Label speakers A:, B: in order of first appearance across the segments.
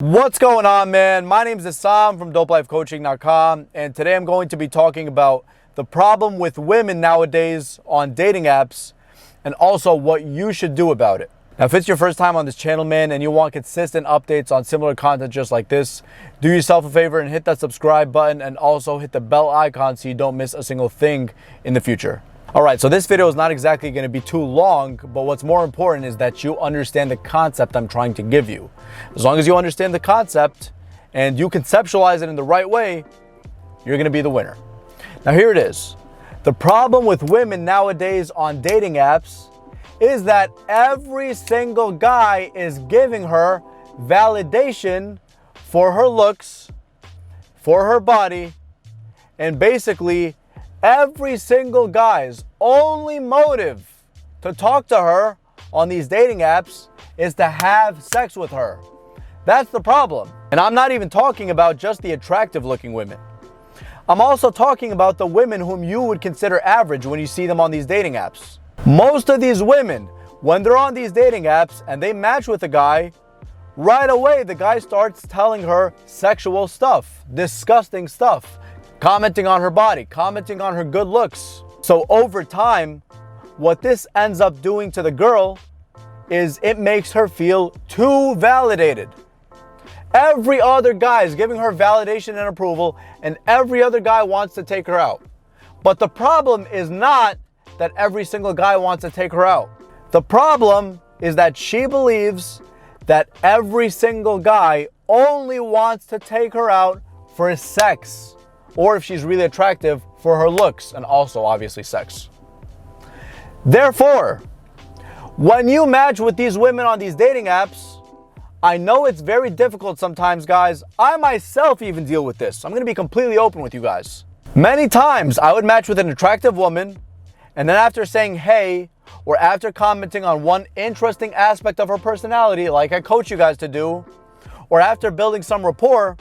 A: What's going on, man? My name is Assam from dopelifecoaching.com, and today I'm going to be talking about the problem with women nowadays on dating apps and also what you should do about it. Now, if it's your first time on this channel, man, and you want consistent updates on similar content just like this, do yourself a favor and hit that subscribe button and also hit the bell icon so you don't miss a single thing in the future. All right, so this video is not exactly going to be too long, but what's more important is that you understand the concept I'm trying to give you. As long as you understand the concept and you conceptualize it in the right way, you're going to be the winner. Now, here it is. The problem with women nowadays on dating apps is that every single guy is giving her validation for her looks, for her body, and basically every single guy's only motive to talk to her on these dating apps is to have sex with her. That's the problem. And I'm not even talking about just the attractive looking women. I'm also talking about the women whom you would consider average when you see them on these dating apps. Most of these women, when they're on these dating apps and they match with a guy, right away the guy starts telling her sexual stuff, disgusting stuff, commenting on her body, commenting on her good looks. So over time, what this ends up doing to the girl is it makes her feel too validated. Every other guy is giving her validation and approval, and every other guy wants to take her out. But the problem is not that every single guy wants to take her out. The problem is that she believes that every single guy only wants to take her out for sex, or if she's really attractive, for her looks, and also obviously sex. Therefore, when you match with these women on these dating apps, I know it's very difficult sometimes, guys. I myself even deal with this. I'm going to be completely open with you guys. Many times I would match with an attractive woman, and then after saying hey, or after commenting on one interesting aspect of her personality, like I coach you guys to do, or after building some rapport,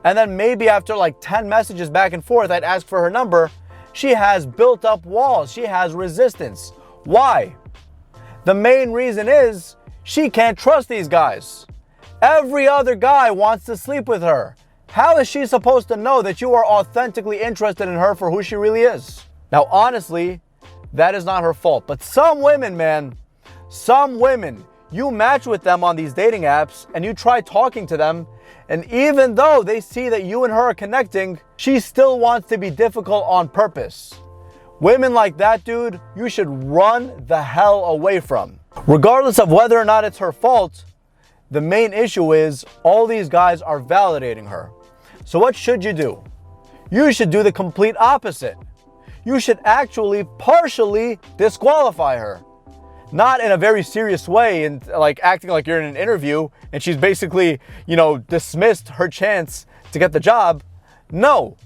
A: and then maybe after like 10 messages back and forth, I'd ask for her number, she has built up walls. She has resistance. Why? The main reason is she can't trust these guys. Every other guy wants to sleep with her. How is she supposed to know that you are authentically interested in her for who she really is? Now, honestly, that is not her fault. But some women, man, some women, you match with them on these dating apps and you try talking to them, and even though they see that you and her are connecting, she still wants to be difficult on purpose. Women like that, dude, you should run the hell away from. Regardless of whether or not it's her fault, the main issue is all these guys are validating her. So what should you do? You should do the complete opposite. You should actually partially disqualify her. Not in a very serious way and like acting like you're in an interview and she's basically, dismissed her chance to get the job. No.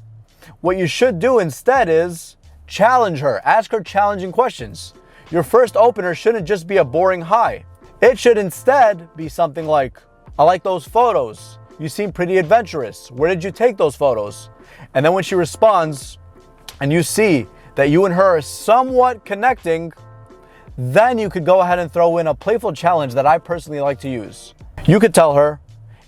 A: What you should do instead is challenge her. Ask her challenging questions. Your first opener shouldn't just be a boring hi. It should instead be something like, I like those photos. You seem pretty adventurous. Where did you take those photos? And then when she responds and you see that you and her are somewhat connecting, then you could go ahead and throw in a playful challenge that I personally like to use. You could tell her,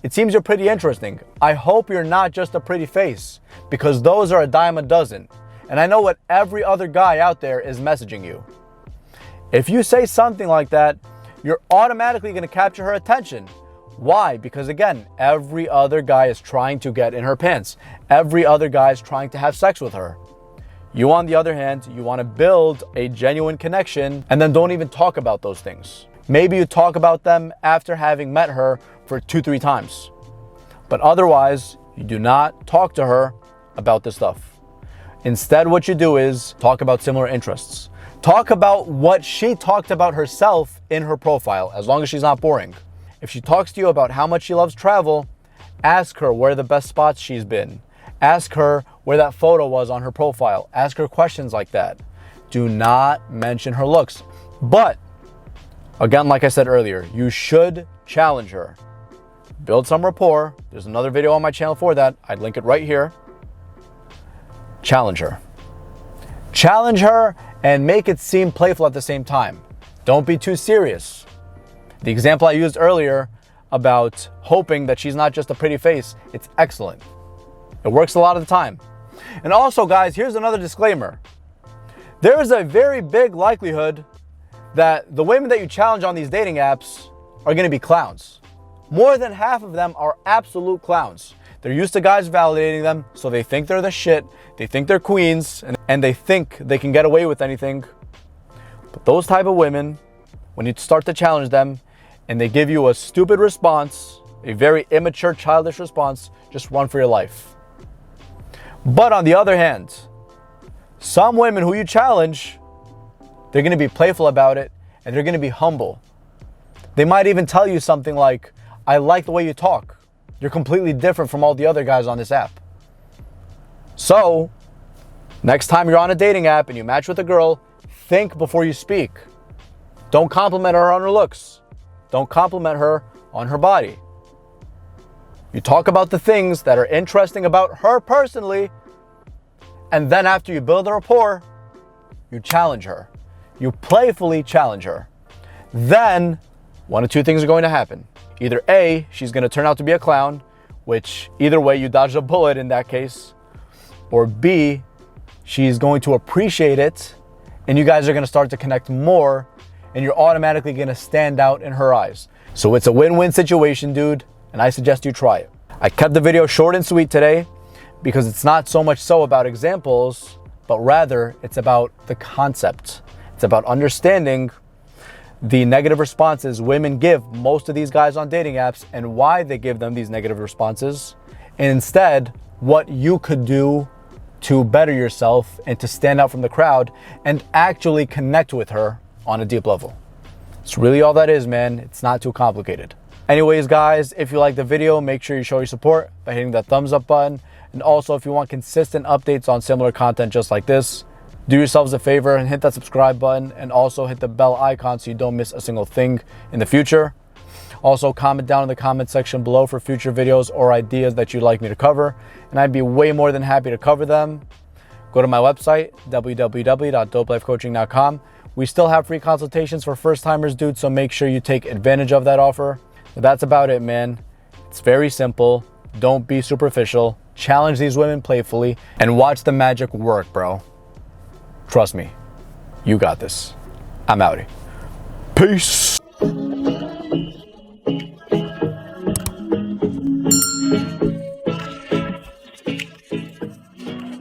A: it seems you're pretty interesting. I hope you're not just a pretty face, because those are a dime a dozen. And I know what every other guy out there is messaging you. If you say something like that, you're automatically going to capture her attention. Why? Because again, every other guy is trying to get in her pants. Every other guy is trying to have sex with her. You, on the other hand, you want to build a genuine connection and then don't even talk about those things. Maybe you talk about them after having met her for 2-3 times. But otherwise, you do not talk to her about this stuff. Instead, what you do is talk about similar interests. Talk about what she talked about herself in her profile, as long as she's not boring. If she talks to you about how much she loves travel, ask her where the best spots she's been. Ask her where that photo was on her profile. Ask her questions like that. Do not mention her looks. But, again, like I said earlier, you should challenge her. Build some rapport. There's another video on my channel for that. I'd link it right here. Challenge her. Challenge her and make it seem playful at the same time. Don't be too serious. The example I used earlier, about hoping that she's not just a pretty face. It's excellent. It works a lot of the time. And also, guys, here's another disclaimer. There is a very big likelihood that the women that you challenge on these dating apps are going to be clowns. More than half of them are absolute clowns. They're used to guys validating them, so they think they're the shit, they think they're queens, and they think they can get away with anything. But those type of women, when you start to challenge them and they give you a stupid response, a very immature, childish response, just run for your life. But on the other hand, some women who you challenge, they're going to be playful about it and they're going to be humble. They might even tell you something like, I like the way you talk. You're completely different from all the other guys on this app. So, next time you're on a dating app and you match with a girl, think before you speak. Don't compliment her on her looks. Don't compliment her on her body. You talk about the things that are interesting about her personally, and then after you build a rapport, you challenge her. You playfully challenge her. Then, one of two things are going to happen. Either A, she's going to turn out to be a clown, which either way you dodged a bullet in that case, or B, she's going to appreciate it and you guys are going to start to connect more and you're automatically going to stand out in her eyes. So it's a win-win situation, dude, and I suggest you try it. I kept the video short and sweet today because it's not so much so about examples, but rather it's about the concept. It's about understanding the negative responses women give most of these guys on dating apps and why they give them these negative responses, and instead what you could do to better yourself and to stand out from the crowd and actually connect with her on a deep level. It's really all that is, man. It's not too complicated. Anyways, guys, if you like the video, make sure you show your support by hitting that thumbs up button. And also, if you want consistent updates on similar content just like this, do yourselves a favor and hit that subscribe button and also hit the bell icon so you don't miss a single thing in the future. Also, comment down in the comment section below for future videos or ideas that you'd like me to cover, and I'd be way more than happy to cover them. Go to my website, www.dopelifecoaching.com. We still have free consultations for first-timers, dude, so make sure you take advantage of that offer. But that's about it, man. It's very simple. Don't be superficial. Challenge these women playfully and watch the magic work, bro. Trust me, you got this. I'm outie. Peace.